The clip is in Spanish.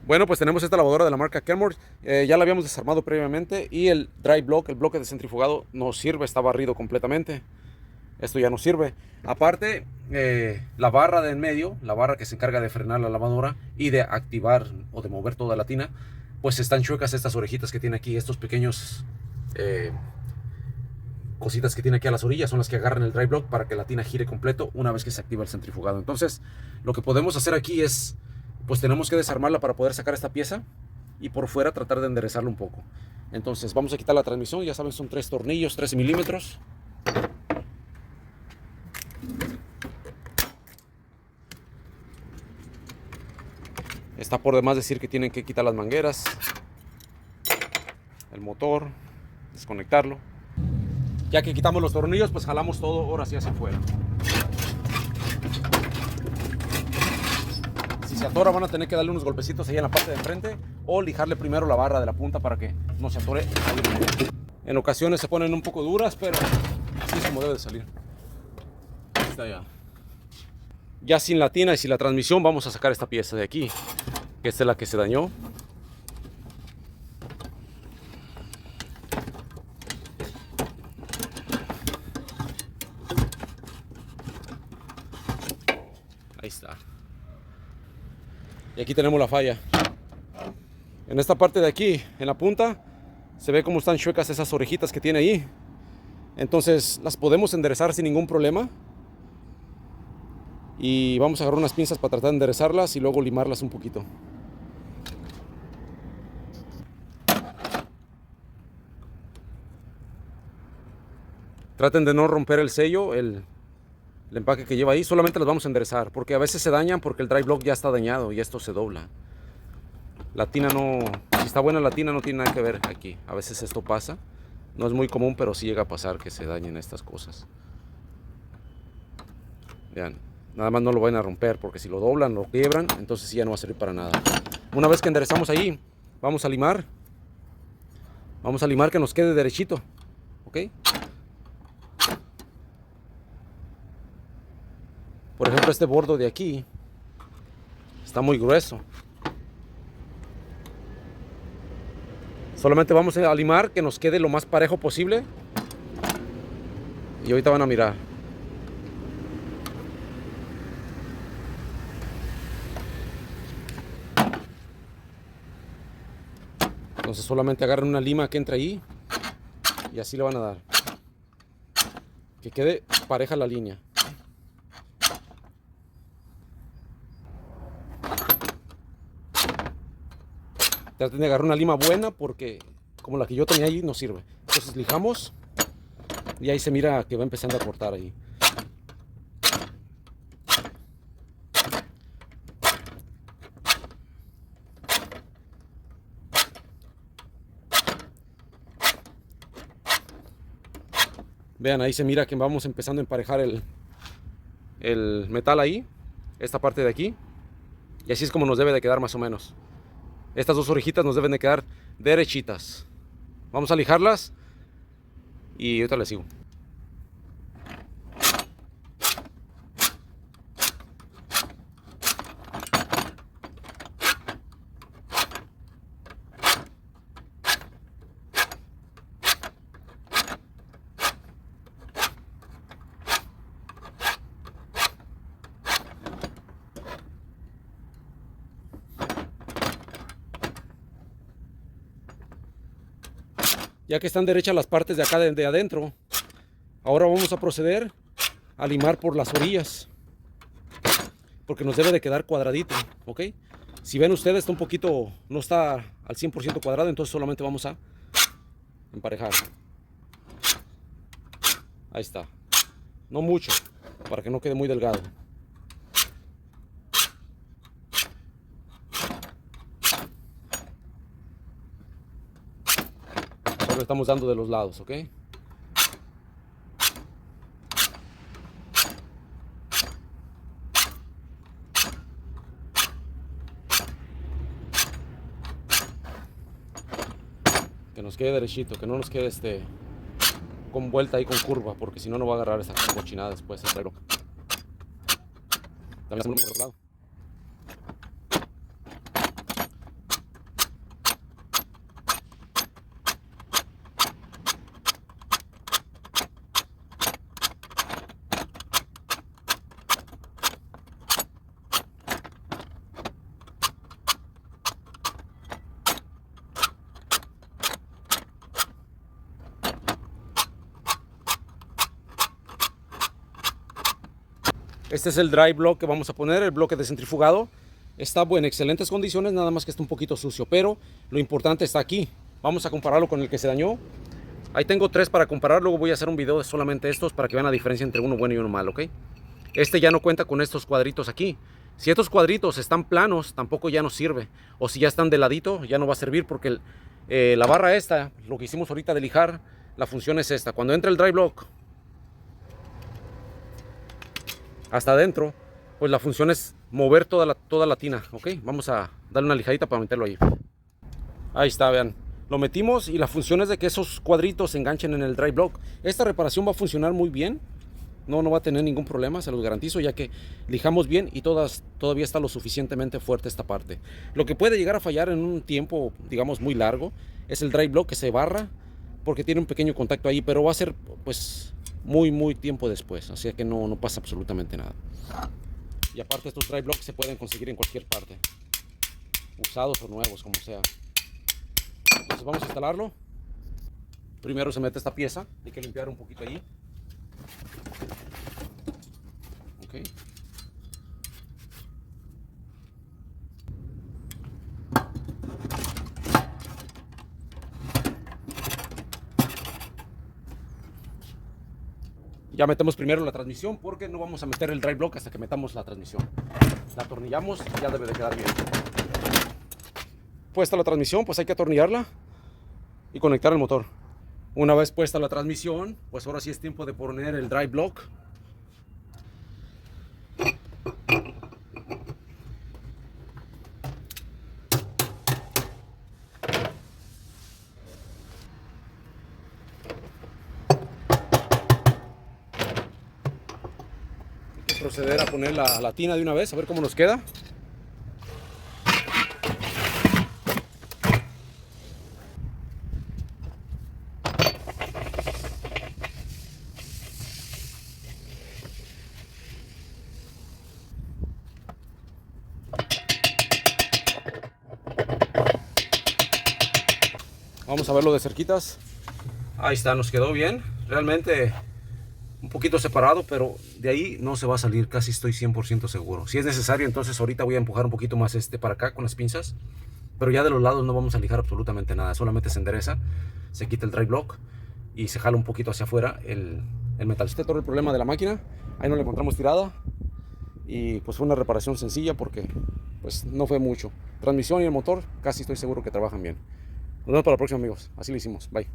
Bueno, pues tenemos esta lavadora de la marca Kenmore. Ya la habíamos desarmado previamente y el dry block, el bloque de centrifugado, no sirve, está barrido completamente. Esto ya no sirve. Aparte, la barra de en medio, la barra que se encarga de frenar la lavadora y de activar o de mover toda la tina, pues están chuecas estas orejitas que tiene aquí, estos pequeños cositas que tiene aquí a las orillas, son las que agarran el dry block para que la tina gire completo una vez que se activa el centrifugado. Entonces, lo que podemos hacer aquí es, pues tenemos que desarmarla para poder sacar esta pieza y por fuera tratar de enderezarla un poco. Entonces, vamos a quitar la transmisión, ya saben, son 3 tornillos, 13 milímetros. Está por demás decir que tienen que quitar las mangueras, el motor, desconectarlo. Ya que quitamos los tornillos, pues jalamos todo ahora sí hacia afuera. Si se atora, van a tener que darle unos golpecitos ahí en la parte de enfrente o lijarle primero la barra de la punta para que no se atore. En ocasiones se ponen un poco duras, pero así es como debe de salir. Ahí está ya. Ya sin la tina y sin la transmisión, vamos a sacar esta pieza de aquí, que esta es la que se dañó. Ahí está. Y aquí tenemos la falla. En esta parte de aquí, en la punta, se ve cómo están chuecas esas orejitas que tiene ahí. Entonces las podemos enderezar sin ningún problema. Y vamos a agarrar unas pinzas para tratar de enderezarlas y luego limarlas un poquito. Traten de no romper el sello, el empaque que lleva ahí. Solamente las vamos a enderezar, porque a veces se dañan porque el dry block ya está dañado y esto se dobla. La tina no, si está buena la tina no tiene nada que ver aquí. A veces esto pasa, no es muy común, pero sí llega a pasar que se dañen estas cosas. Vean, nada más no lo vayan a romper, porque si lo doblan, lo quiebran, entonces sí ya no va a servir para nada. Una vez que enderezamos ahí, vamos a limar. Vamos a limar que nos quede derechito, ¿ok? Por ejemplo, este bordo de aquí está muy grueso. Solamente vamos a limar que nos quede lo más parejo posible. Y ahorita van a mirar. Entonces solamente agarren una lima que entra ahí y así le van a dar. Que quede pareja la línea. Traten de agarrar una lima buena porque como la que yo tenía ahí no sirve. Entonces lijamos y ahí se mira que va empezando a cortar ahí. Vean, ahí se mira que vamos empezando a emparejar el metal ahí, esta parte de aquí. Y así es como nos debe de quedar más o menos. Estas dos orejitas nos deben de quedar derechitas. Vamos a lijarlas y ahorita les sigo. Ya que están derechas las partes de acá de adentro, ahora vamos a proceder a limar por las orillas, porque nos debe de quedar cuadradito, ¿ok? Si ven ustedes, está un poquito, no está al 100% cuadrado, entonces solamente vamos a emparejar. Ahí está. No mucho, para que no quede muy delgado. Solo estamos dando de los lados, ¿ok? Que nos quede derechito, que no nos quede con vuelta ahí con curva, porque si no, no va a agarrar esa cochinada después el reloj. También hacemos por otro lado. Este es el dry block que vamos a poner, el bloque de centrifugado. Está en excelentes condiciones, nada más que está un poquito sucio, pero lo importante está aquí. Vamos a compararlo con el que se dañó. Ahí tengo 3 para comparar, luego voy a hacer un video de solamente estos para que vean la diferencia entre uno bueno y uno malo, ¿ok? Este ya no cuenta con estos cuadritos aquí. Si estos cuadritos están planos, tampoco ya nos sirve. O si ya están de ladito, ya no va a servir porque la barra esta, lo que hicimos ahorita de lijar, la función es esta. Cuando entra el dry block hasta adentro, pues la función es mover toda la tina, ¿ok? Vamos a darle una lijadita para meterlo ahí. Ahí está, vean. Lo metimos y la función es de que esos cuadritos se enganchen en el dry block. Esta reparación va a funcionar muy bien. No va a tener ningún problema, se los garantizo, ya que lijamos bien y todavía está lo suficientemente fuerte esta parte. Lo que puede llegar a fallar en un tiempo, digamos, muy largo, es el dry block que se barra, porque tiene un pequeño contacto ahí, pero va a ser, pues, muy tiempo después, así que no pasa absolutamente nada. Y aparte estos dry blocks se pueden conseguir en cualquier parte, usados o nuevos, como sea. Entonces vamos a instalarlo. Primero se mete esta pieza, hay que limpiar un poquito allí. Okay. Ya metemos primero la transmisión porque no vamos a meter el dry block hasta que metamos la transmisión. La atornillamos y ya debe de quedar bien. Puesta la transmisión, pues hay que atornillarla y conectar el motor. Una vez puesta la transmisión, pues ahora sí es tiempo de poner el dry block. Proceder a poner la tina de una vez, a ver cómo nos queda. Vamos a verlo de cerquitas. Ahí está, nos quedó bien. Realmente un poquito separado, pero de ahí no se va a salir, casi estoy 100% seguro. Si es necesario, entonces ahorita voy a empujar un poquito más para acá con las pinzas, pero ya de los lados no vamos a lijar absolutamente nada, solamente se endereza, se quita el dry block y se jala un poquito hacia afuera el metal. Este es todo el problema de la máquina, ahí no la encontramos tirada y pues fue una reparación sencilla porque pues no fue mucho. Transmisión y el motor casi estoy seguro que trabajan bien. Nos vemos para la próxima, amigos. Así lo hicimos. Bye.